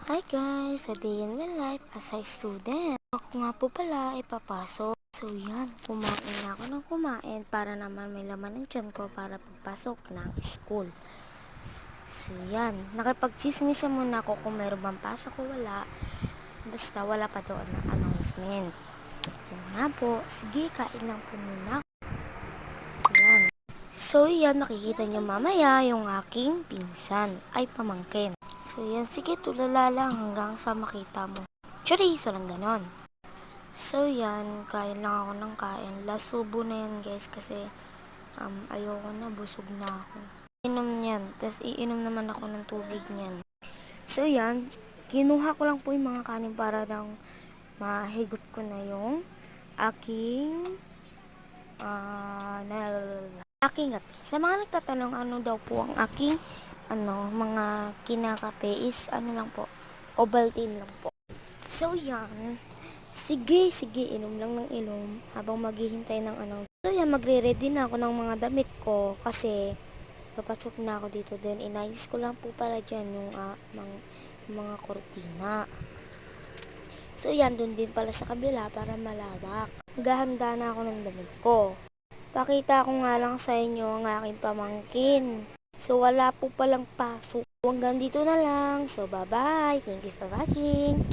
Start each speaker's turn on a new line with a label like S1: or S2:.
S1: Hi guys! A day in my life as a student. Ako nga po pala ay papasok. So yan, kumain na ako ng kumain para naman may laman ng tiyan ko para pagpasok ng school. So yan, nakipagchismisan muna ako kung meron bang pasok o wala. Basta wala pa doon na announcement. Yan nga po, sige kain lang po muna ako. Yan. So yan, makikita nyo mamaya yung aking pinsan ay pamangkin. So yan, sige tulala lang hanggang sa makita mo. Chorizo lang ganon. So yan, kain lang ako ng kain. Last subo na yan guys kasi ayoko na, busog na ako. Inom niyan, tapos iinom naman ako ng tubig niyan. So yan, kinuha ko lang po yung mga kanin para lang mahigop ko na yung aking aking kape. Sa mga nagtatanong ano daw po ang aking mga kinakape is lang po, Ovaltine lang po. So yan, sige, inom lang ng inom habang maghihintay ng So yan, magre-ready na ako ng mga damit ko kasi papasok na ako dito din. Inayos ko lang po para dyan yung mga kortina. So yan, dun din pala sa kabila para malawak. Maghahanda na ako ng damit ko. Pakita ko nga lang sa inyo ang aking pamangkin. So, wala po palang pasok. Hanggang dito na lang. So, bye-bye. Thank you for watching.